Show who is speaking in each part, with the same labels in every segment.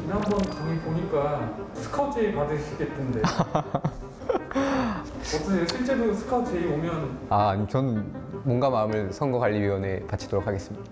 Speaker 1: 지난번 강의 보니까 스카우트 제의 받으시겠던데 어떠세요? 실제로 스카우트 제의 오면
Speaker 2: 아, 저는 몸과 마음을 선거관리위원회에 바치도록 하겠습니다.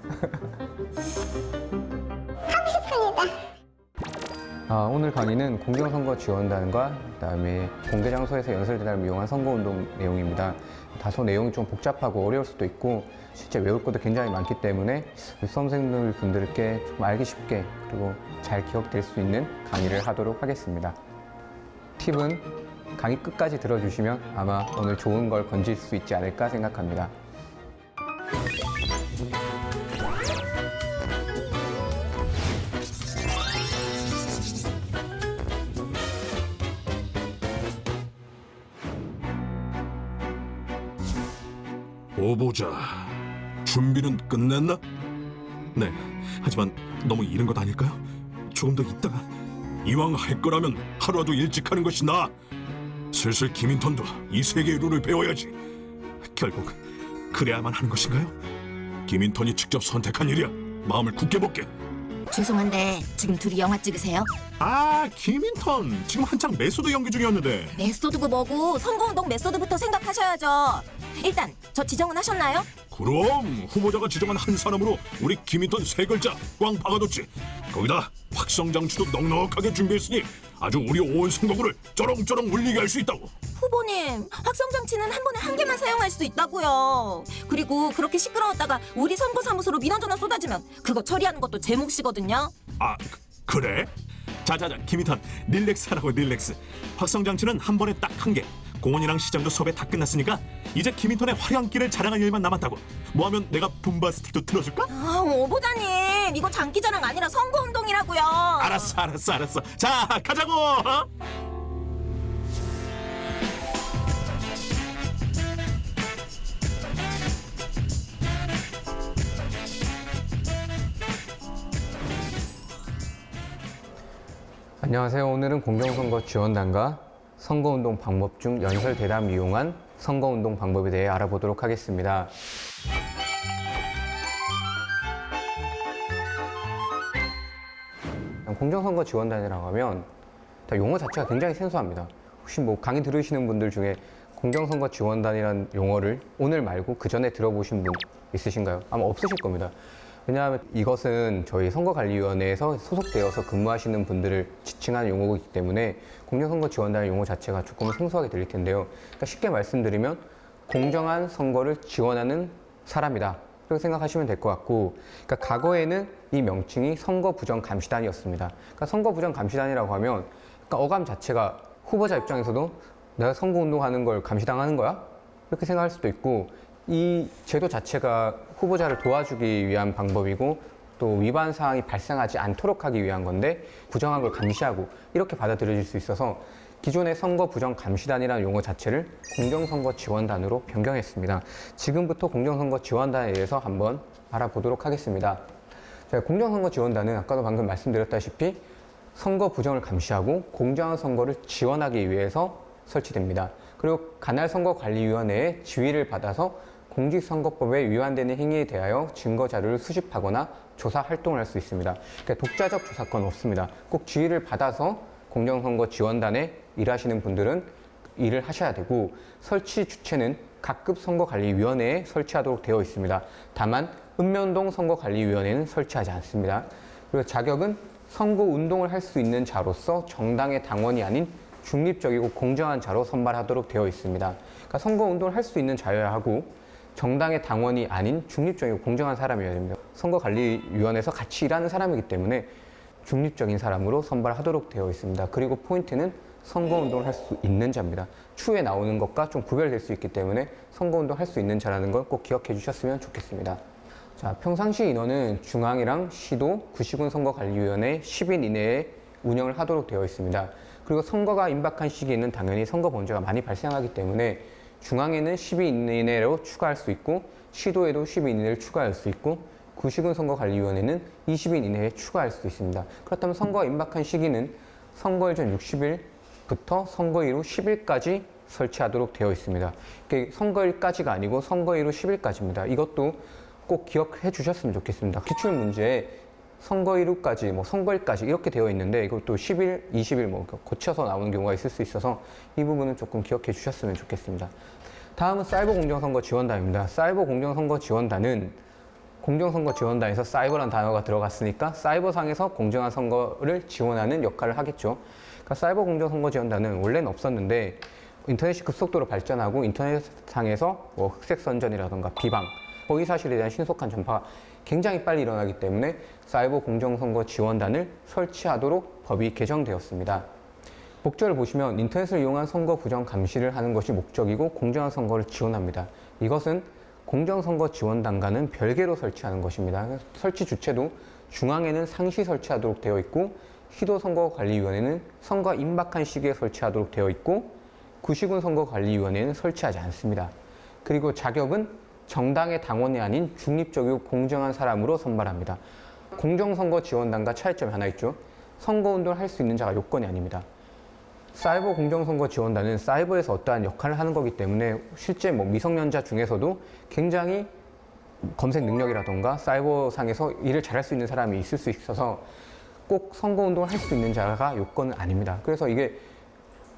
Speaker 2: 오늘 강의는 공정선거지원단과 그다음에 공개장소에서 연설대담을 이용한 선거운동 내용입니다. 다소 내용이 좀 복잡하고 어려울 수도 있고 실제 외울 것도 굉장히 많기 때문에 수험생들 분들께 좀 알기 쉽게 그리고 잘 기억될 수 있는 강의를 하도록 하겠습니다. 팁은 강의 끝까지 들어주시면 아마 오늘 좋은 걸 건질 수 있지 않을까 생각합니다.
Speaker 3: 오보자, 준비는 끝냈나? 네, 하지만 너무 이른 것 아닐까요? 조금 더 있다가 이왕 할 거라면 하루라도 일찍 하는 것이 나아. 슬슬 김인턴도 이 세계의 룰을 배워야지. 결국 그래야만 하는 것인가요? 김인턴이 직접 선택한 일이야. 마음을 굳게 먹게.
Speaker 4: 죄송한데 지금 둘이 영화 찍으세요?
Speaker 3: 아, 김인턴 지금 한창 메소드 연기 중이었는데.
Speaker 4: 메소드고 뭐고 선거운동 메소드부터 생각하셔야죠. 일단 저 지정은 하셨나요?
Speaker 3: 그럼 후보자가 지정한 한 사람으로 우리 김인턴 세 글자 꽝 박아뒀지. 거기다 확성장치도 넉넉하게 준비했으니 아주 우리 온 선거구를 쩌렁쩌렁 울리게 할 수 있다고.
Speaker 4: 후보님, 확성장치는 한 번에 한 개만 사용할 수 있다고요. 그리고 그렇게 시끄러웠다가 우리 선거사무소로 민원전화 쏟아지면 그거 처리하는 것도 제 몫이거든요.
Speaker 3: 아, 그래? 자자자, 김인턴 릴렉스 하라고. 릴렉스. 확성장치는 한 번에 딱 한 개. 공원이랑 시장도 수업에 다 끝났으니까 이제 김인턴의 화려한 끼를 자랑할 일만 남았다고. 뭐하면 내가 붐바스틱도 틀어줄까?
Speaker 4: 아, 오보자님, 이거 장기자랑 아니라 선거운동이라고요.
Speaker 3: 알았어. 자, 가자고. 어?
Speaker 2: 안녕하세요. 오늘은 공정선거지원단과 선거운동 방법 중 연설대담 이용한 선거운동 방법에 대해 알아보도록 하겠습니다. 공정선거지원단이라고 하면 용어 자체가 굉장히 생소합니다. 혹시 뭐 강의 들으시는 분들 중에 공정선거지원단이라는 용어를 오늘 말고 그 전에 들어보신 분 있으신가요? 아마 없으실 겁니다. 왜냐하면 이것은 저희 선거관리위원회에서 소속되어서 근무하시는 분들을 지칭하는 용어이기 때문에 공정선거지원단의 용어 자체가 조금은 생소하게 들릴 텐데요. 그러니까 쉽게 말씀드리면 공정한 선거를 지원하는 사람이다. 그렇게 생각하시면 될 것 같고, 그러니까 과거에는 이 명칭이 선거부정감시단이었습니다. 그러니까 선거부정감시단이라고 하면 그러니까 어감 자체가 후보자 입장에서도 내가 선거운동하는 걸 감시당하는 거야? 이렇게 생각할 수도 있고, 이 제도 자체가 후보자를 도와주기 위한 방법이고 또 위반 사항이 발생하지 않도록 하기 위한 건데 부정한 걸 감시하고 이렇게 받아들여질 수 있어서 기존의 선거부정감시단이라는 용어 자체를 공정선거지원단으로 변경했습니다. 지금부터 공정선거지원단에 대해서 한번 알아보도록 하겠습니다. 공정선거지원단은 아까도 방금 말씀드렸다시피 선거 부정을 감시하고 공정한 선거를 지원하기 위해서 설치됩니다. 그리고 관할선거관리위원회의 지휘를 받아서 공직선거법에 위반되는 행위에 대하여 증거자료를 수집하거나 조사 활동을 할 수 있습니다. 그러니까 독자적 조사권 없습니다. 꼭 지휘를 받아서 공정선거지원단에 일하시는 분들은 일을 하셔야 되고, 설치 주체는 각급 선거관리위원회에 설치하도록 되어 있습니다. 다만 읍면동 선거관리위원회는 설치하지 않습니다. 그리고 자격은 선거운동을 할 수 있는 자로서 정당의 당원이 아닌 중립적이고 공정한 자로 선발하도록 되어 있습니다. 그러니까 선거운동을 할 수 있는 자여야 하고 정당의 당원이 아닌 중립적이고 공정한 사람이어야 됩니다. 선거관리위원회에서 같이 일하는 사람이기 때문에 중립적인 사람으로 선발하도록 되어 있습니다. 그리고 포인트는 선거운동을 할 수 있는 자입니다. 추후에 나오는 것과 좀 구별될 수 있기 때문에 선거운동 할 수 있는 자라는 걸 꼭 기억해 주셨으면 좋겠습니다. 자, 평상시 인원은 중앙이랑 시도, 구시군 선거관리위원회 10인 이내에 운영을 하도록 되어 있습니다. 그리고 선거가 임박한 시기에는 당연히 선거 범죄가 많이 발생하기 때문에 중앙에는 10인 이내로 추가할 수 있고 시도에도 10인 이내를 추가할 수 있고 구시군 선거관리위원회는 20인 이내에 추가할 수 있습니다. 그렇다면 선거가 임박한 시기는 선거일 전 60일부터 선거일 후 10일까지 설치하도록 되어 있습니다. 선거일까지가 아니고 선거일 후 10일까지입니다. 이것도 꼭 기억해 주셨으면 좋겠습니다. 기출문제에 선거일후까지, 뭐 선거일까지 이렇게 되어 있는데 이것도 10일, 20일 뭐 고쳐서 나오는 경우가 있을 수 있어서 이 부분은 조금 기억해 주셨으면 좋겠습니다. 다음은 사이버 공정선거 지원단입니다. 사이버 공정선거 지원단은 공정선거 지원단에서 사이버란 단어가 들어갔으니까 사이버상에서 공정한 선거를 지원하는 역할을 하겠죠. 그러니까 사이버 공정선거 지원단은 원래는 없었는데 인터넷이 급속도로 발전하고 인터넷상에서 뭐 흑색 선전이라던가 비방, 허위 사실에 대한 신속한 전파가 굉장히 빨리 일어나기 때문에 사이버 공정선거 지원단을 설치하도록 법이 개정되었습니다. 목적을 보시면 인터넷을 이용한 선거 부정 감시를 하는 것이 목적이고 공정한 선거를 지원합니다. 이것은 공정선거 지원단과는 별개로 설치하는 것입니다. 설치 주체도 중앙에는 상시 설치하도록 되어 있고 시도선거관리위원회는 선거가 임박한 시기에 설치하도록 되어 있고 구시군 선거관리위원회는 설치하지 않습니다. 그리고 자격은 정당의 당원이 아닌 중립적이고 공정한 사람으로 선발합니다. 공정선거 지원단과 차이점이 하나 있죠. 선거운동을 할 수 있는 자가 요건이 아닙니다. 사이버 공정선거 지원단은 사이버에서 어떠한 역할을 하는 거기 때문에 실제 뭐 미성년자 중에서도 굉장히 검색 능력이라던가 사이버상에서 일을 잘할 수 있는 사람이 있을 수 있어서 꼭 선거운동을 할 수 있는 자가 요건은 아닙니다. 그래서 이게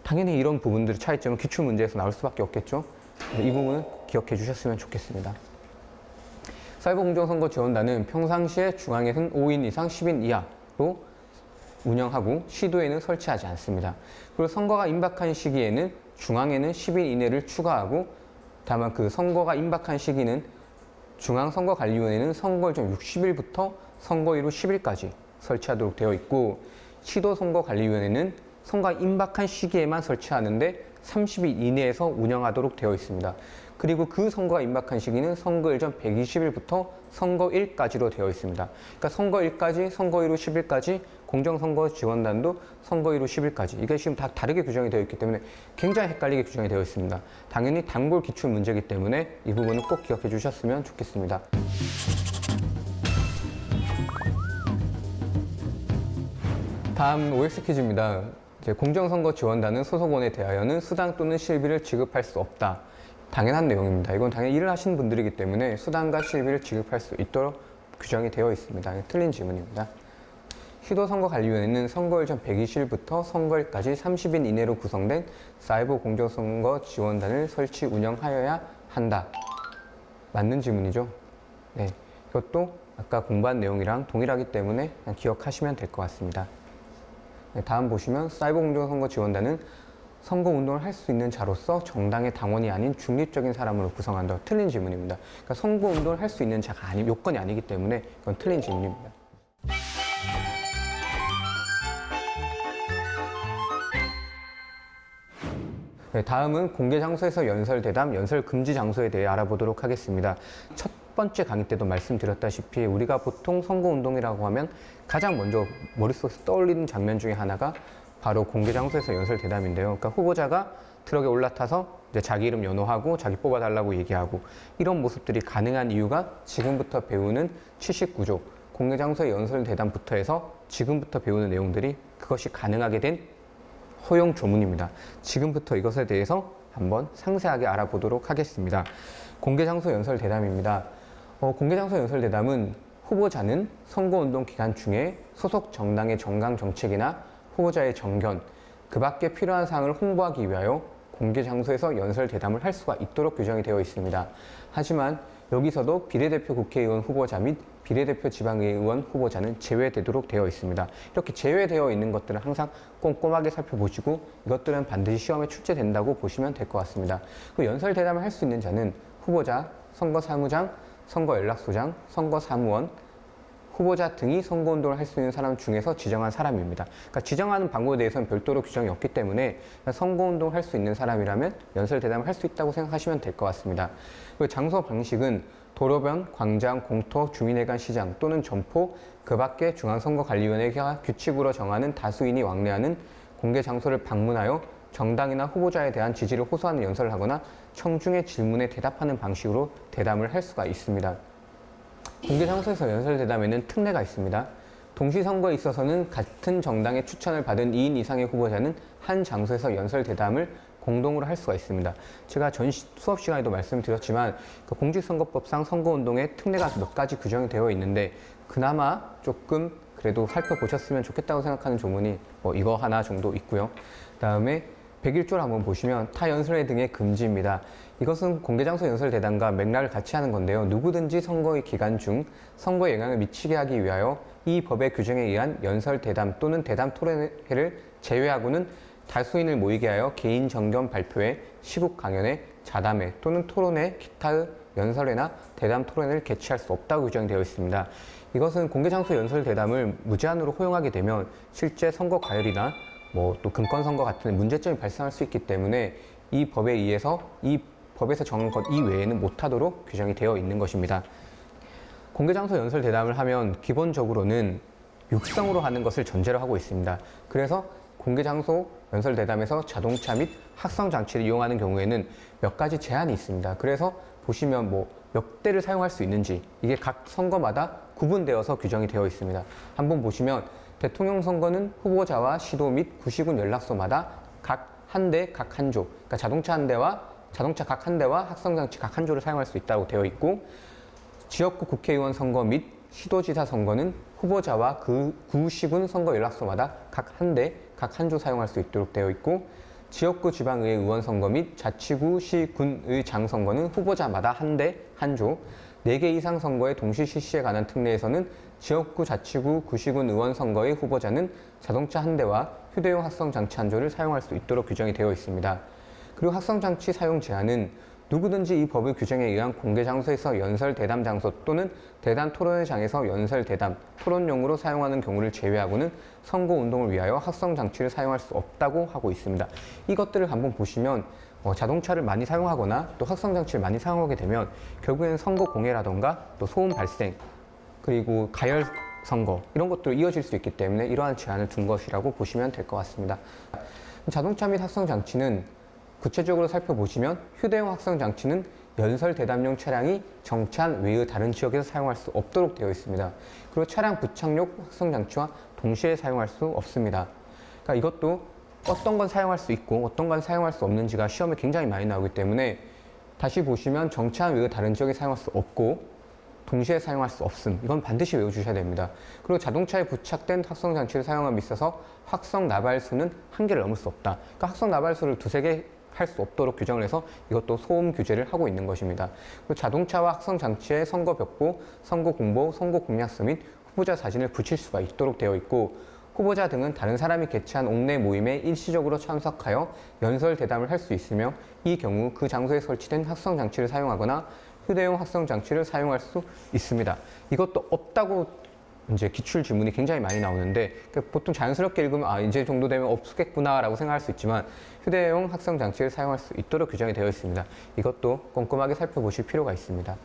Speaker 2: 당연히 이런 부분들의 차이점은 기출문제에서 나올 수밖에 없겠죠. 이 부분은 기억해 주셨으면 좋겠습니다. 사이버 공정선거 지원단은 평상시에 중앙에는 5인 이상 10인 이하로 운영하고 시도에는 설치하지 않습니다. 그리고 선거가 임박한 시기에는 중앙에는 10인 이내를 추가하고 다만 그 선거가 임박한 시기는 중앙선거관리위원회는 선거일정 60일부터 선거일 후 10일까지 설치하도록 되어 있고 시도선거관리위원회는 선거가 임박한 시기에만 설치하는데 30일 이내에서 운영하도록 되어 있습니다. 그리고 그 선거가 임박한 시기는 선거일 전 120일부터 선거일까지로 되어 있습니다. 그러니까 선거일까지, 선거일 후 10일까지, 공정선거 지원단도 선거일 후 10일까지. 이게 지금 다 다르게 규정이 되어 있기 때문에 굉장히 헷갈리게 규정이 되어 있습니다. 당연히 단골 기출 문제이기 때문에 이 부분은 꼭 기억해 주셨으면 좋겠습니다. 다음 OX 퀴즈입니다. 이제 공정선거 지원단은 소속원에 대하여는 수당 또는 실비를 지급할 수 없다. 당연한 내용입니다. 이건 당연히 일을 하시는 분들이기 때문에 수당과 실비를 지급할 수 있도록 규정이 되어 있습니다. 틀린 질문입니다. 시도선거관리위원회는 선거일 전 120일부터 선거일까지 30일 이내로 구성된 사이버 공정선거 지원단을 설치 운영하여야 한다. 맞는 질문이죠? 네, 이것도 아까 공부한 내용이랑 동일하기 때문에 그냥 기억하시면 될 것 같습니다. 네, 다음 보시면 사이버 공정선거 지원단은 선거운동을 할 수 있는 자로서 정당의 당원이 아닌 중립적인 사람으로 구성한다. 틀린 질문입니다. 그러니까 선거운동을 할 수 있는 자가 요건이 아니기 때문에 그건 틀린 질문입니다. 네, 다음은 공개 장소에서 연설 대담, 연설 금지 장소에 대해 알아보도록 하겠습니다. 첫 번째 강의 때도 말씀드렸다시피 우리가 보통 선거운동이라고 하면 가장 먼저 머릿속에서 떠올리는 장면 중에 하나가 바로 공개 장소에서 연설 대담인데요. 그러니까 후보자가 트럭에 올라타서 이제 자기 이름 연호하고 자기 뽑아달라고 얘기하고 이런 모습들이 가능한 이유가 지금부터 배우는 79조 공개 장소의 연설 대담부터 해서 지금부터 배우는 내용들이 그것이 가능하게 된 허용 조문입니다. 지금부터 이것에 대해서 한번 상세하게 알아보도록 하겠습니다. 공개 장소 연설 대담입니다. 공개 장소 연설 대담은 후보자는 선거운동 기간 중에 소속 정당의 정강 정책이나 후보자의 정견, 그 밖에 필요한 사항을 홍보하기 위하여 공개 장소에서 연설 대담을 할 수가 있도록 규정이 되어 있습니다. 하지만 여기서도 비례대표 국회의원 후보자 및 비례대표 지방의원 후보자는 제외되도록 되어 있습니다. 이렇게 제외되어 있는 것들은 항상 꼼꼼하게 살펴보시고 이것들은 반드시 시험에 출제된다고 보시면 될 것 같습니다. 그 연설 대담을 할 수 있는 자는 후보자, 선거사무장, 선거연락소장, 선거사무원, 후보자 등이 선거운동을 할 수 있는 사람 중에서 지정한 사람입니다. 그러니까 지정하는 방법에 대해서는 별도로 규정이 없기 때문에 선거운동을 할 수 있는 사람이라면 연설 대담을 할 수 있다고 생각하시면 될 것 같습니다. 그 장소 방식은 도로변, 광장, 공터, 주민회관, 시장 또는 점포, 그 밖에 중앙선거관리위원회가 규칙으로 정하는 다수인이 왕래하는 공개 장소를 방문하여 정당이나 후보자에 대한 지지를 호소하는 연설을 하거나 청중의 질문에 대답하는 방식으로 대담을 할 수가 있습니다. 공개 장소에서 연설 대담에는 특례가 있습니다. 동시 선거에 있어서는 같은 정당의 추천을 받은 2인 이상의 후보자는 한 장소에서 연설 대담을 공동으로 할 수가 있습니다. 제가 전 수업 시간에도 말씀드렸지만 공직선거법상 선거운동에 특례가 몇 가지 규정이 되어 있는데 그나마 조금 그래도 살펴보셨으면 좋겠다고 생각하는 조문이 뭐 이거 하나 정도 있고요. 그다음에 101조를 한번 보시면 타연설회 등의 금지입니다. 이것은 공개장소 연설 대담과 맥락을 같이 하는 건데요. 누구든지 선거의 기간 중 선거에 영향을 미치게 하기 위하여 이 법의 규정에 의한 연설 대담 또는 대담 토론회를 제외하고는 다수인을 모이게 하여 개인 정견 발표회, 시국 강연회, 자담회 또는 토론회, 기타의 연설회나 대담 토론회를 개최할 수 없다고 규정되어 있습니다. 이것은 공개장소 연설 대담을 무제한으로 허용하게 되면 실제 선거 과열이나 뭐 또 금권 선거 같은 문제점이 발생할 수 있기 때문에 이 법에 의해서 이 법에서 정한 것 이외에는 못하도록 규정이 되어 있는 것입니다. 공개장소 연설 대담을 하면 기본적으로는 육성으로 하는 것을 전제로 하고 있습니다. 그래서 공개장소 연설 대담에서 자동차 및 학성 장치를 이용하는 경우에는 몇 가지 제한이 있습니다. 그래서 보시면 뭐 몇 대를 사용할 수 있는지 이게 각 선거마다 구분되어서 규정이 되어 있습니다. 한번 보시면 대통령 선거는 후보자와 시도 및 구시군 연락소마다 각 한 대, 각 한 조, 그러니까 자동차 각 한 대와 학성장치 각 한 조를 사용할 수 있다고 되어 있고, 지역구 국회의원 선거 및 시도지사 선거는 후보자와 그 구시군 선거 연락소마다 각 한 대, 각 한 조 사용할 수 있도록 되어 있고, 지역구 지방의회 의원 선거 및 자치구 시군의 장 선거는 후보자마다 한 대, 한 조, 4개 이상 선거의 동시 실시에 관한 특례에서는 지역구, 자치구, 구시군 의원 선거의 후보자는 자동차 한 대와 휴대용 학성장치 한 조를 사용할 수 있도록 규정이 되어 있습니다. 그리고 학성장치 사용 제한은 누구든지 이 법의 규정에 의한 공개장소에서 연설 대담 장소 또는 대담 토론회장에서 연설 대담, 토론용으로 사용하는 경우를 제외하고는 선거운동을 위하여 학성장치를 사용할 수 없다고 하고 있습니다. 이것들을 한번 보시면 자동차를 많이 사용하거나 또 학성장치를 많이 사용하게 되면 결국에는 선거 공해라던가 또 소음 발생 그리고 가열 선거 이런 것들로 이어질 수 있기 때문에 이러한 제한을 둔 것이라고 보시면 될 것 같습니다. 자동차 및 학성장치는 구체적으로 살펴보시면 휴대용 학성장치는 연설 대담용 차량이 정차한 외의 다른 지역에서 사용할 수 없도록 되어 있습니다. 그리고 차량 부착용 학성장치와 동시에 사용할 수 없습니다. 그러니까 이것도 어떤 건 사용할 수 있고 어떤 건 사용할 수 없는지가 시험에 굉장히 많이 나오기 때문에 다시 보시면 정차한 외의 다른 지역에 사용할 수 없고 동시에 사용할 수 없음. 이건 반드시 외워주셔야 됩니다. 그리고 자동차에 부착된 학성장치를 사용함에 있어서 학성 나발수는 한개를 넘을 수 없다. 그러니까 학성 나발수를 두세 개 할 수 없도록 규정을 해서 이것도 소음 규제를 하고 있는 것입니다. 그리고 자동차와 학성장치에 선거 벽보, 선거 공보, 선거 공약서 및 후보자 사진을 붙일 수가 있도록 되어 있고, 후보자 등은 다른 사람이 개최한 옥내 모임에 일시적으로 참석하여 연설 대담을 할 수 있으며 이 경우 그 장소에 설치된 학성장치를 사용하거나 휴대용 학성장치를 사용할 수 있습니다. 이것도 없다고 이제 기출 질문이 굉장히 많이 나오는데 보통 자연스럽게 읽으면 이제 정도 되면 없겠구나라고 생각할 수 있지만 휴대용 학성장치를 사용할 수 있도록 규정이 되어 있습니다. 이것도 꼼꼼하게 살펴보실 필요가 있습니다.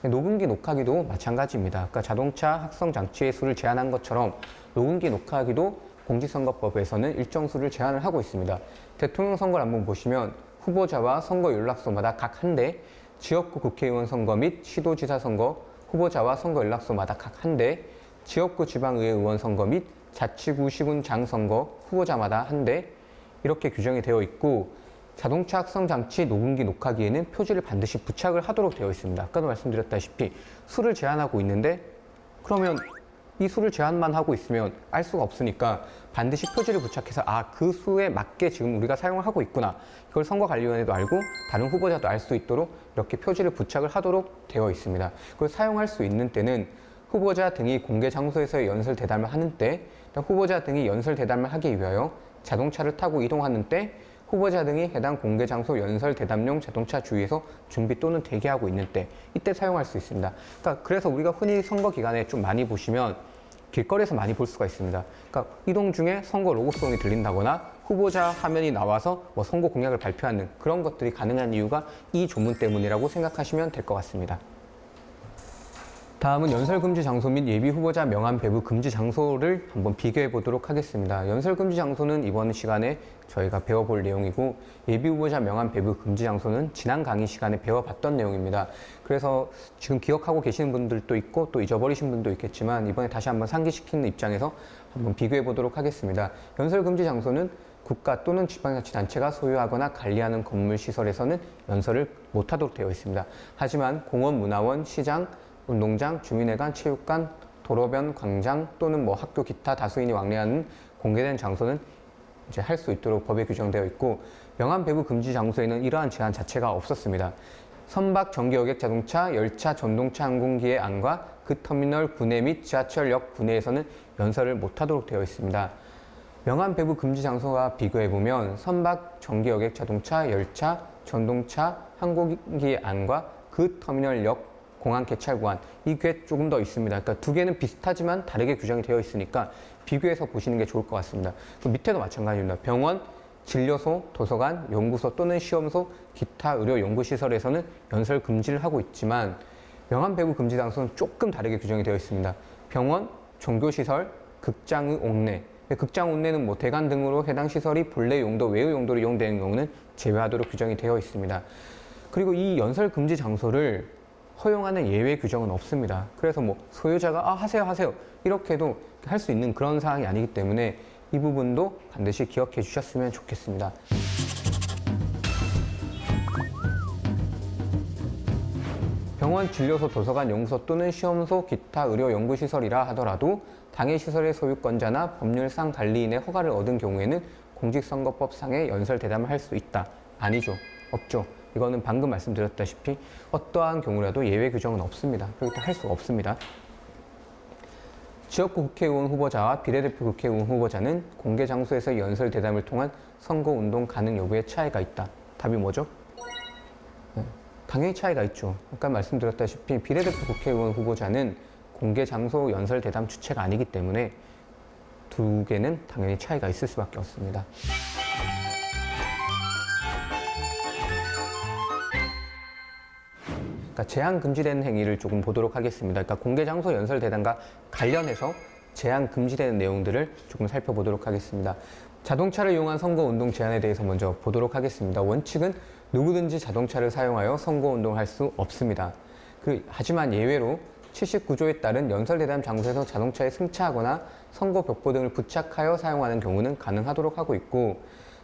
Speaker 2: 녹음기 녹화기도 마찬가지입니다. 그러니까 자동차 학성장치의 수를 제한한 것처럼 녹음기 녹화기도 공직선거법에서는 일정 수를 제한을 하고 있습니다. 대통령 선거를 한번 보시면 후보자와 선거 연락소마다 각 한 대, 지역구 국회의원 선거 및 시도지사 선거 후보자와 선거 연락소마다 각 한 대, 지역구 지방의회 의원 선거 및 자치구 시군장 선거 후보자마다 한 대 이렇게 규정이 되어 있고, 자동차 학성장치 녹음기 녹화기에는 표지를 반드시 부착을 하도록 되어 있습니다. 아까도 말씀드렸다시피 수를 제한하고 있는데 그러면 이 수를 제한만 하고 있으면 알 수가 없으니까 반드시 표지를 부착해서 그 수에 맞게 지금 우리가 사용을 하고 있구나. 이걸 선거관리위원회도 알고 다른 후보자도 알 수 있도록 이렇게 표지를 부착을 하도록 되어 있습니다. 그걸 사용할 수 있는 때는 후보자 등이 공개 장소에서의 연설 대담을 하는 때, 후보자 등이 연설 대담을 하기 위하여 자동차를 타고 이동하는 때, 후보자 등이 해당 공개 장소 연설 대담용 자동차 주위에서 준비 또는 대기하고 있는 때, 이때 사용할 수 있습니다. 그러니까 그래서 우리가 흔히 선거 기간에 좀 많이 보시면 길거리에서 많이 볼 수가 있습니다. 그러니까 이동 중에 선거 로고송이 들린다거나 후보자 화면이 나와서 선거 공약을 발표하는 그런 것들이 가능한 이유가 이 조문 때문이라고 생각하시면 될 것 같습니다. 다음은 연설금지 장소 및 예비 후보자 명함 배부 금지 장소를 한번 비교해 보도록 하겠습니다. 연설금지 장소는 이번 시간에 저희가 배워볼 내용이고, 예비 후보자 명함 배부 금지 장소는 지난 강의 시간에 배워봤던 내용입니다. 그래서 지금 기억하고 계시는 분들도 있고 또 잊어버리신 분도 있겠지만 이번에 다시 한번 상기시키는 입장에서 한번 비교해 보도록 하겠습니다. 연설금지 장소는 국가 또는 지방자치단체가 소유하거나 관리하는 건물 시설에서는 연설을 못하도록 되어 있습니다. 하지만 공원, 문화원, 시장, 운동장, 주민회관, 체육관, 도로변, 광장 또는 뭐 학교 기타 다수인이 왕래하는 공개된 장소는 이제 할 수 있도록 법에 규정되어 있고 명함 배부 금지 장소에는 이러한 제한 자체가 없었습니다. 선박, 전기 여객 자동차, 열차, 전동차, 항공기의 안과 그 터미널, 구내 및 지하철역, 구내에서는 연설을 못하도록 되어 있습니다. 명함 배부 금지 장소와 비교해보면 선박, 전기 여객 자동차, 열차, 전동차, 항공기의 안과 그 터미널 역, 공항 개찰 구간 이게 조금 더 있습니다. 그러니까 두 개는 비슷하지만 다르게 규정이 되어 있으니까 비교해서 보시는 게 좋을 것 같습니다. 그 밑에도 마찬가지입니다. 병원, 진료소, 도서관, 연구소 또는 시험소, 기타 의료 연구시설에서는 연설 금지를 하고 있지만 명함 배부 금지 장소는 조금 다르게 규정이 되어 있습니다. 병원, 종교시설, 극장의 옥내 극장 옥내는 뭐 대관 등으로 해당 시설이 본래 용도 외의 용도로 이용되는 경우는 제외하도록 규정이 되어 있습니다. 그리고 이 연설 금지 장소를 허용하는 예외 규정은 없습니다. 그래서 뭐 소유자가 하세요 이렇게 해도 할 수 있는 그런 사항이 아니기 때문에 이 부분도 반드시 기억해 주셨으면 좋겠습니다. 병원, 진료소, 도서관, 연구소 또는 시험소, 기타 의료 연구시설이라 하더라도 당해 시설의 소유권자나 법률상 관리인의 허가를 얻은 경우에는 공직선거법상의 연설 대담을 할 수 있다. 아니죠. 없죠. 이거는 방금 말씀드렸다시피 어떠한 경우라도 예외 규정은 없습니다. 그렇게 할 수가 없습니다. 지역구 국회의원 후보자와 비례대표 국회의원 후보자는 공개 장소에서 연설 대담을 통한 선거운동 가능 여부에 차이가 있다. 답이 뭐죠? 당연히 차이가 있죠. 아까 말씀드렸다시피 비례대표 국회의원 후보자는 공개 장소 연설 대담 주체가 아니기 때문에 두 개는 당연히 차이가 있을 수밖에 없습니다. 제한 금지되는 행위를 조금 보도록 하겠습니다. 그러니까 공개 장소 연설 대담과 관련해서 제한 금지되는 내용들을 조금 살펴보도록 하겠습니다. 자동차를 이용한 선거운동 제한에 대해서 먼저 보도록 하겠습니다. 원칙은 누구든지 자동차를 사용하여 선거운동을 할 수 없습니다. 하지만 예외로 79조에 따른 연설대담 장소에서 자동차에 승차하거나 선거 벽보 등을 부착하여 사용하는 경우는 가능하도록 하고 있고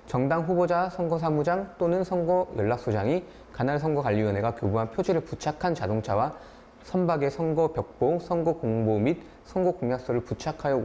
Speaker 2: 정당 후보자 선거사무장 또는 선거연락소장이 관할 선거관리위원회가 교부한 표지를 부착한 자동차와 선박에 선거 벽보, 선거 공보 및 선거 공약서를 부착하여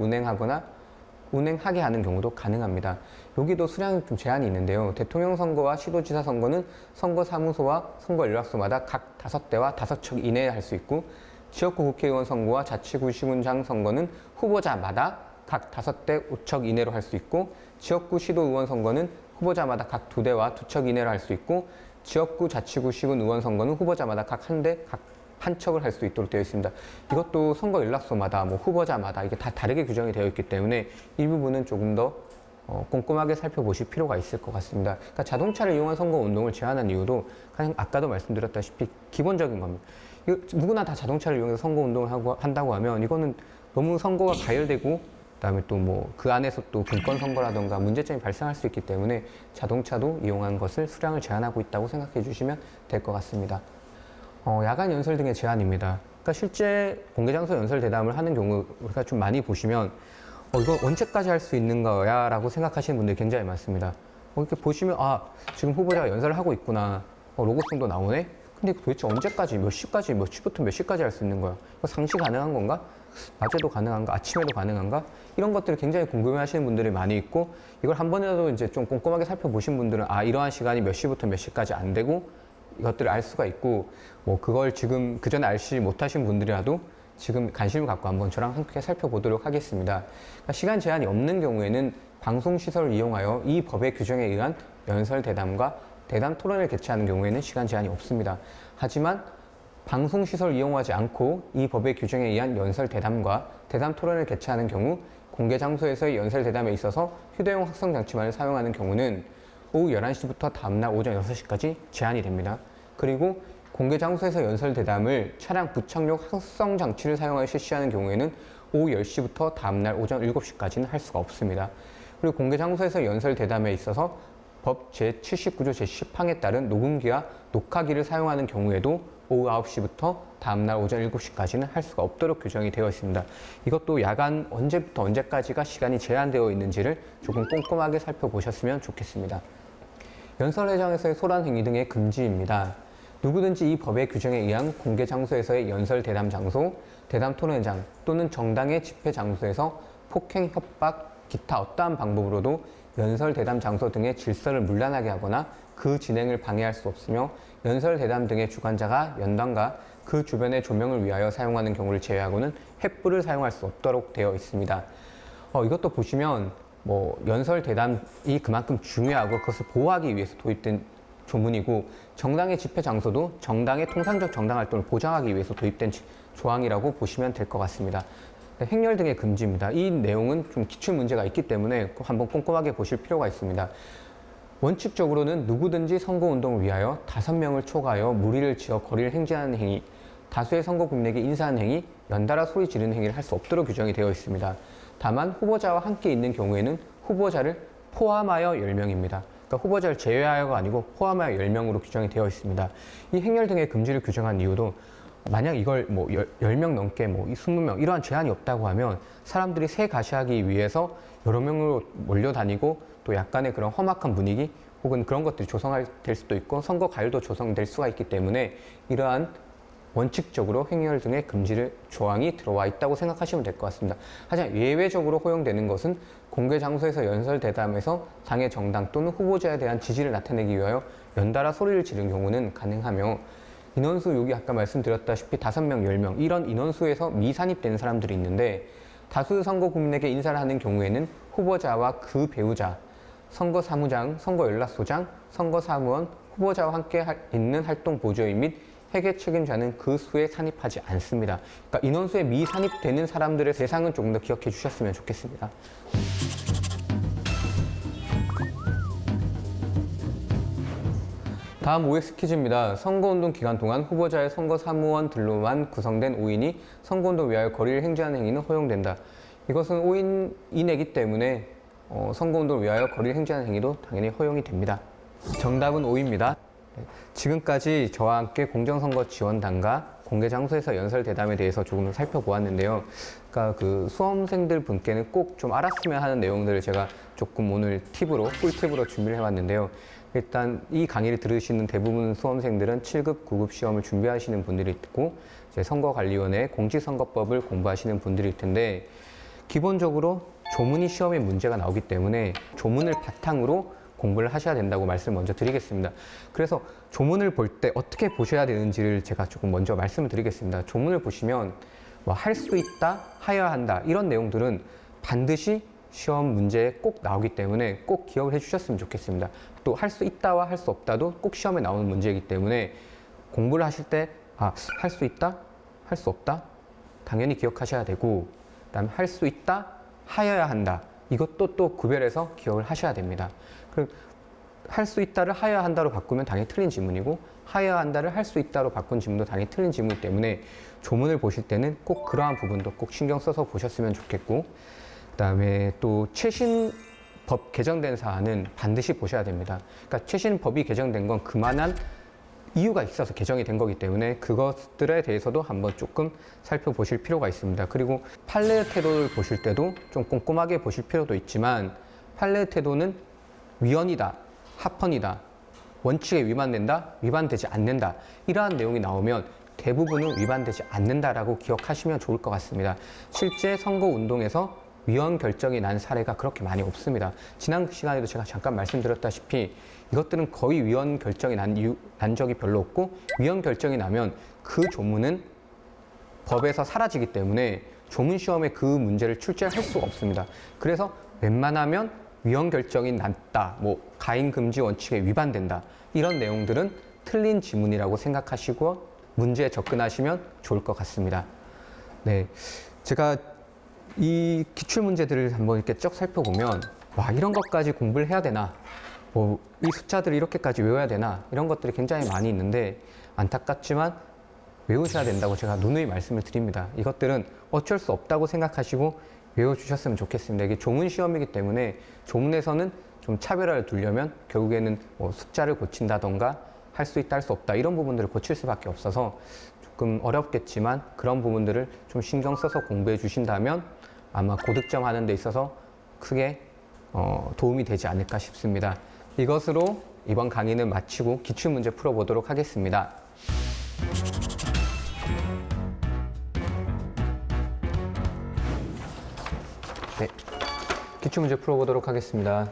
Speaker 2: 운행하게 하는 경우도 가능합니다. 여기도 수량이 좀 제한이 있는데요. 대통령 선거와 시도지사 선거는 선거사무소와 선거연락소마다 각 5대와 5척 이내에 할 수 있고 지역구 국회의원 선거와 자치구 시군장 선거는 후보자마다 각 5대 5척 이내로 할 수 있고 지역구 시도의원 선거는 후보자마다 각 2대와 2척 이내로 할 수 있고 지역구 자치구 시군 의원 선거는 후보자마다 각 1대 각 한 척을 할 수 있도록 되어 있습니다. 이것도 선거 연락소마다 후보자마다 이게 다 다르게 규정이 되어 있기 때문에 이 부분은 조금 더 꼼꼼하게 살펴보실 필요가 있을 것 같습니다. 그러니까 자동차를 이용한 선거 운동을 제한한 이유도 가장 아까도 말씀드렸다시피 기본적인 겁니다. 누구나 다 자동차를 이용해서 선거 운동을 한다고 하면 이거는 너무 선거가 가열되고 그다음에 또 그 안에서 또 분권 선거라던가 문제점이 발생할 수 있기 때문에 자동차도 이용한 것을 수량을 제한하고 있다고 생각해 주시면 될 것 같습니다. 야간 연설 등의 제한입니다. 그러니까 실제 공개장소 연설 대담을 하는 경우 우리가 좀 많이 보시면 이거 언제까지 할 수 있는 거야? 라고 생각하시는 분들이 굉장히 많습니다. 이렇게 보시면 지금 후보자가 연설을 하고 있구나. 로고송도 나오네? 근데 도대체 언제까지, 몇 시까지, 몇 시부터 몇 시까지 할 수 있는 거야? 이거 상시 가능한 건가? 낮에도 가능한가? 아침에도 가능한가? 이런 것들을 굉장히 궁금해 하시는 분들이 많이 있고 이걸 한 번이라도 이제 좀 꼼꼼하게 살펴보신 분들은 이러한 시간이 몇 시부터 몇 시까지 안 되고 이것들을 알 수가 있고 그걸 지금 그전에 알지 못하신 분들이라도 지금 관심을 갖고 한번 저랑 함께 살펴보도록 하겠습니다. 그러니까 시간 제한이 없는 경우에는 방송시설을 이용하여 이 법의 규정에 의한 연설 대담과 대담 토론을 개최하는 경우에는 시간 제한이 없습니다. 하지만 방송시설을 이용하지 않고 이 법의 규정에 의한 연설 대담과 대담 토론을 개최하는 경우 공개 장소에서의 연설 대담에 있어서 휴대용 확성 장치만을 사용하는 경우는 오후 11시부터 다음날 오전 6시까지 제한이 됩니다. 그리고 공개 장소에서 연설 대담을 차량 부착용 확성 장치를 사용하여 실시하는 경우에는 오후 10시부터 다음날 오전 7시까지는 할 수가 없습니다. 그리고 공개 장소에서 연설 대담에 있어서 법 제79조 제10항에 따른 녹음기와 녹화기를 사용하는 경우에도 오후 9시부터 다음날 오전 7시까지는 할 수가 없도록 규정이 되어 있습니다. 이것도 야간 언제부터 언제까지가 시간이 제한되어 있는지를 조금 꼼꼼하게 살펴보셨으면 좋겠습니다. 연설회장에서의 소란 행위 등의 금지입니다. 누구든지 이 법의 규정에 의한 공개 장소에서의 연설 대담 장소, 대담 토론회장 또는 정당의 집회 장소에서 폭행, 협박, 기타 어떠한 방법으로도 연설 대담 장소 등의 질서를 문란하게 하거나 그 진행을 방해할 수 없으며 연설 대담 등의 주관자가 연단과 그 주변의 조명을 위하여 사용하는 경우를 제외하고는 횃불을 사용할 수 없도록 되어 있습니다. 이것도 보시면 연설 대담이 그만큼 중요하고 그것을 보호하기 위해서 도입된 조문이고 정당의 집회 장소도 정당의 통상적 정당 활동을 보장하기 위해서 도입된 조항이라고 보시면 될 것 같습니다. 행렬 등의 금지입니다. 이 내용은 좀 기출 문제가 있기 때문에 한번 꼼꼼하게 보실 필요가 있습니다. 원칙적으로는 누구든지 선거운동을 위하여 5명을 초과하여 무리를 지어 거리를 행진하는 행위, 다수의 선거국민에게 인사하는 행위, 연달아 소리 지르는 행위를 할 수 없도록 규정이 되어 있습니다. 다만 후보자와 함께 있는 경우에는 후보자를 포함하여 10명입니다. 그러니까 후보자를 제외하여가 아니고 포함하여 10명으로 규정이 되어 있습니다. 이 행렬 등의 금지를 규정한 이유도 만약 이걸 10명 넘게 20명 이러한 제한이 없다고 하면 사람들이 새 가시하기 위해서 여러 명으로 몰려다니고 또 약간의 그런 험악한 분위기 혹은 그런 것들이 조성될 수도 있고 선거 가율도 조성될 수가 있기 때문에 이러한 원칙적으로 행렬 등의 금지를 조항이 들어와 있다고 생각하시면 될 것 같습니다. 하지만 예외적으로 허용되는 것은 공개 장소에서 연설 대담에서 당의 정당 또는 후보자에 대한 지지를 나타내기 위하여 연달아 소리를 지르는 경우는 가능하며 인원수 여기 아까 말씀드렸다시피 5명, 10명 이런 인원수에서 미산입되는 사람들이 있는데 다수 선거 국민에게 인사를 하는 경우에는 후보자와 그 배우자, 선거사무장, 선거연락소장, 선거사무원, 후보자와 함께 있는 활동 보조인 및 회계 책임자는 그 수에 산입하지 않습니다. 그러니까 인원수에 미산입되는 사람들의 대상은 조금 더 기억해 주셨으면 좋겠습니다. 다음 OX 퀴즈입니다. 선거운동 기간 동안 후보자의 선거사무원들로만 구성된 5인이 선거운동 위하여 거리를 행진하는 행위는 허용된다. 이것은 5인 이내이기 때문에 선거운동을 위하여 거리를 행진하는 행위도 당연히 허용이 됩니다. 정답은 5입니다. 지금까지 저와 함께 공정선거 지원단과 공개 장소에서 연설 대담에 대해서 조금 살펴보았는데요. 그러니까 그 수험생들 분께는 꼭 좀 알았으면 하는 내용들을 제가 조금 오늘 꿀팁으로 준비를 해봤는데요. 일단 이 강의를 들으시는 대부분 수험생들은 7급, 9급 시험을 준비하시는 분들이 있고 이제 선거관리위원회 공직선거법을 공부하시는 분들일 텐데 기본적으로 조문이 시험에 문제가 나오기 때문에 조문을 바탕으로 공부를 하셔야 된다고 말씀을 먼저 드리겠습니다. 그래서 조문을 볼 때 어떻게 보셔야 되는지를 제가 조금 먼저 말씀을 드리겠습니다. 조문을 보시면 할 수 있다, 하여야 한다 이런 내용들은 반드시 시험 문제에 꼭 나오기 때문에 꼭 기억을 해주셨으면 좋겠습니다. 또 할 수 있다와 할 수 없다도 꼭 시험에 나오는 문제이기 때문에 공부를 하실 때 할 수 있다, 할 수 없다 당연히 기억하셔야 되고 그다음에 할 수 있다, 하여야 한다 이것도 또 구별해서 기억을 하셔야 됩니다. 할 수 있다를 하여야 한다로 바꾸면 당연히 틀린 지문이고 하여야 한다를 할 수 있다로 바꾼 지문도 당연히 틀린 지문이기 때문에 조문을 보실 때는 꼭 그러한 부분도 꼭 신경 써서 보셨으면 좋겠고 그다음에 또 최신 법 개정된 사안은 반드시 보셔야 됩니다. 그러니까 최신 법이 개정된 건 그만한 이유가 있어서 개정이 된 거기 때문에 그것들에 대해서도 한번 조금 살펴보실 필요가 있습니다. 그리고 판례 태도를 보실 때도 좀 꼼꼼하게 보실 필요도 있지만 판례 태도는 위헌이다, 합헌이다, 원칙에 위반된다, 위반되지 않는다 이러한 내용이 나오면 대부분은 위반되지 않는다라고 기억하시면 좋을 것 같습니다. 실제 선거운동에서 위헌 결정이 난 사례가 그렇게 많이 없습니다. 지난 시간에도 제가 잠깐 말씀드렸다시피 이것들은 거의 위헌 결정이 난 적이 별로 없고 위헌 결정이 나면 그 조문은 법에서 사라지기 때문에 조문 시험에 그 문제를 출제할 수가 없습니다. 그래서 웬만하면 위헌 결정이 났다, 가인 금지 원칙에 위반된다 이런 내용들은 틀린 지문이라고 생각하시고 문제에 접근하시면 좋을 것 같습니다. 네, 제가 이 기출 문제들을 한번 이렇게 쭉 살펴보면 이런 것까지 공부를 해야 되나, 이 숫자들을 이렇게까지 외워야 되나 이런 것들이 굉장히 많이 있는데 안타깝지만 외우셔야 된다고 제가 누누이 말씀을 드립니다. 이것들은 어쩔 수 없다고 생각하시고 외워주셨으면 좋겠습니다. 이게 조문 시험이기 때문에 조문에서는 좀 차별화를 두려면 결국에는 숫자를 고친다던가 할 수 있다, 할 수 없다 이런 부분들을 고칠 수밖에 없어서 조금 어렵겠지만 그런 부분들을 좀 신경 써서 공부해 주신다면 아마 고득점 하는 데 있어서 크게 도움이 되지 않을까 싶습니다. 이것으로 이번 강의는 마치고 기출문제 풀어보도록 하겠습니다. 기출문제 풀어보도록 하겠습니다.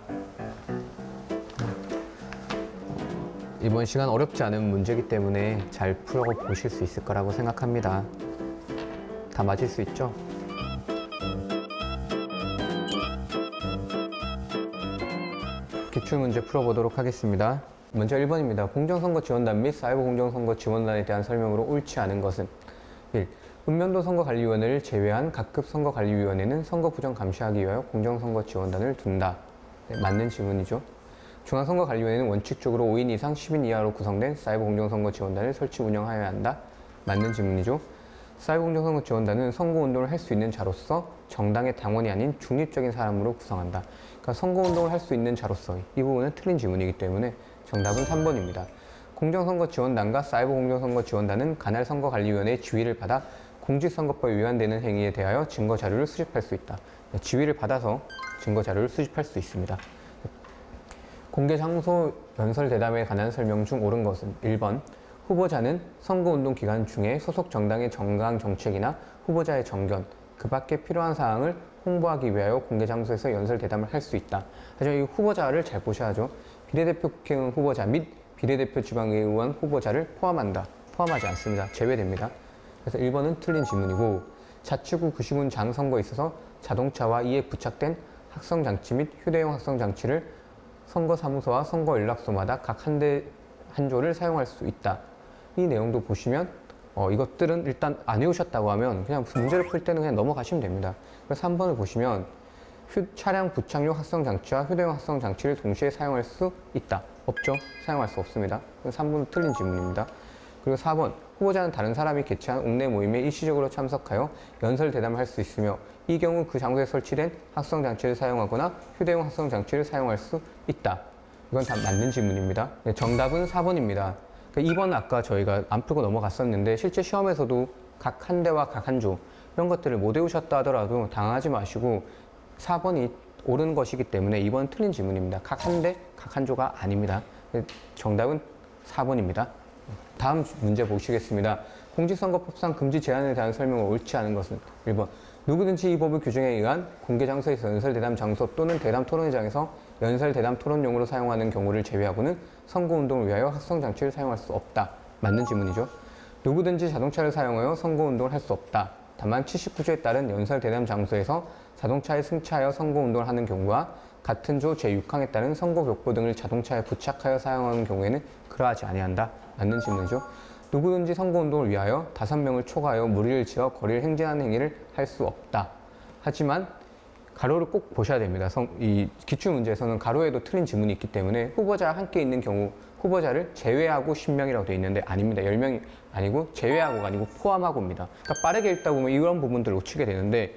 Speaker 2: 이번 시간 어렵지 않은 문제이기 때문에 잘 풀어보실 수 있을 거라고 생각합니다. 다 맞을 수 있죠? 기출문제 풀어보도록 하겠습니다. 먼저 1번입니다. 공정선거 지원단 및 사이버 공정선거 지원단에 대한 설명으로 옳지 않은 것은 1. 읍면도 선거관리위원회를 제외한 각급 선거관리위원회는 선거 부정 감시하기 위하여 공정선거 지원단을 둔다. 네, 맞는 질문이죠. 중앙선거관리위원회는 원칙적으로 5인 이상 10인 이하로 구성된 사이버 공정선거 지원단을 설치 운영하여야 한다. 맞는 질문이죠. 사이버 공정선거 지원단은 선거운동을 할 수 있는 자로서 정당의 당원이 아닌 중립적인 사람으로 구성한다. 그러니까 선거운동을 할 수 있는 자로서 이 부분은 틀린 질문이기 때문에 정답은 3번입니다. 공정선거 지원단과 사이버 공정선거 지원단은 관할 선거관리위원회의 지휘를 받아 공직선거법에 위반되는 행위에 대하여 증거자료를 수집할 수 있다. 지휘를 받아서 증거자료를 수집할 수 있습니다. 공개장소 연설대담에 관한 설명 중 옳은 것은 1번 후보자는 선거운동 기간 중에 소속 정당의 정강 정책이나 후보자의 정견, 그 밖에 필요한 사항을 홍보하기 위하여 공개장소에서 연설대담을 할 수 있다. 하지만 이 후보자를 잘 보셔야죠. 비례대표 국회의원 후보자 및 비례대표 지방의원 후보자를 포함하지 않습니다. 제외됩니다. 그래서 1번은 틀린 질문이고 자치구 구시군 장선거에 있어서 자동차와 이에 부착된 학성장치 및 휴대용 학성장치를 선거사무소와 선거연락소마다 각 한 조를 사용할 수 있다. 이 내용도 보시면 이것들은 일단 안 외우셨다고 하면 그냥 문제를 풀 때는 그냥 넘어가시면 됩니다. 그래서 3번을 보시면 차량 부착용 학성장치와 휴대용 학성장치를 동시에 사용할 수 있다. 없죠? 사용할 수 없습니다. 3번은 틀린 질문입니다. 그리고 4번 후보자는 다른 사람이 개최한 옥내 모임에 일시적으로 참석하여 연설 대담을 할 수 있으며 이 경우 그 장소에 설치된 학성장치를 사용하거나 휴대용 학성장치를 사용할 수 있다. 이건 다 맞는 질문입니다. 네, 정답은 4번입니다. 2번은 아까 저희가 안 풀고 넘어갔었는데 실제 시험에서도 각 한 대와 각 한 조 이런 것들을 못 외우셨다 하더라도 당황하지 마시고 4번이 옳은 것이기 때문에 2번은 틀린 질문입니다. 각 한 대, 각 한 조가 아닙니다. 정답은 4번입니다. 다음 문제 보시겠습니다. 공직선거법상 금지 제한에 대한 설명을 옳지 않은 것은 1번 누구든지 이 법의 규정에 의한 공개장소에서 연설대담 장소 또는 대담 토론회장에서 연설대담 토론용으로 사용하는 경우를 제외하고는 선거운동을 위하여 학성장치를 사용할 수 없다. 맞는 질문이죠. 누구든지 자동차를 사용하여 선거운동을 할 수 없다. 다만 79조에 따른 연설대담 장소에서 자동차에 승차하여 선거운동을 하는 경우와 같은 조 제6항에 따른 선거벽보 등을 자동차에 부착하여 사용하는 경우에는 그러하지 아니한다. 맞는 질문이죠. 누구든지 선거운동을 위하여 5명을 초과하여 무리를 지어 거리를 행진하는 행위를 할 수 없다. 하지만 가로를 꼭 보셔야 됩니다. 이 기출문제에서는 가로에도 틀린 지문이 있기 때문에 후보자와 함께 있는 경우 후보자를 제외하고 10명이라고 되어 있는데 아닙니다. 10명이 아니고 제외하고가 아니고 포함하고입니다. 그러니까 빠르게 읽다 보면 이런 부분들을 놓치게 되는데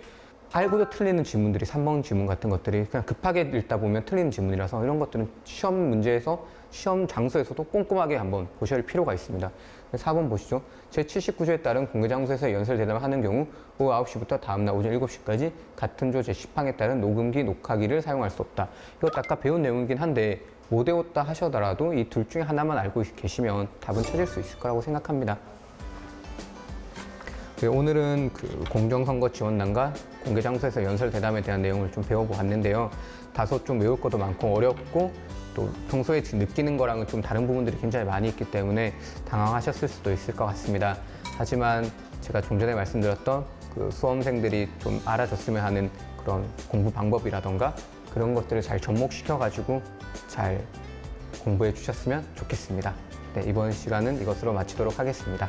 Speaker 2: 알고도 틀리는 지문들이 3번 지문 같은 것들이 그냥 급하게 읽다 보면 틀리는 지문이라서 이런 것들은 시험 문제에서 시험 장소에서도 꼼꼼하게 한번 보셔야 할 필요가 있습니다. 4번 보시죠. 제79조에 따른 공개장소에서 연설대담을 하는 경우 오후 9시부터 다음날 오전 7시까지 같은 조 제10항에 따른 녹음기, 녹화기를 사용할 수 없다. 이것도 아까 배운 내용이긴 한데 못 외웠다 하셔더라도 이 둘 중에 하나만 알고 계시면 답은 찾을 수 있을 거라고 생각합니다. 오늘은 그 공정선거 지원단과 공개장소에서 연설대담에 대한 내용을 좀 배워보았는데요. 다소 좀 외울 것도 많고 어렵고 또 평소에 느끼는 거랑은 좀 다른 부분들이 굉장히 많이 있기 때문에 당황하셨을 수도 있을 것 같습니다. 하지만 제가 좀 전에 말씀드렸던 그 수험생들이 좀 알아줬으면 하는 그런 공부 방법이라던가 그런 것들을 잘 접목시켜가지고 잘 공부해 주셨으면 좋겠습니다. 네, 이번 시간은 이것으로 마치도록 하겠습니다.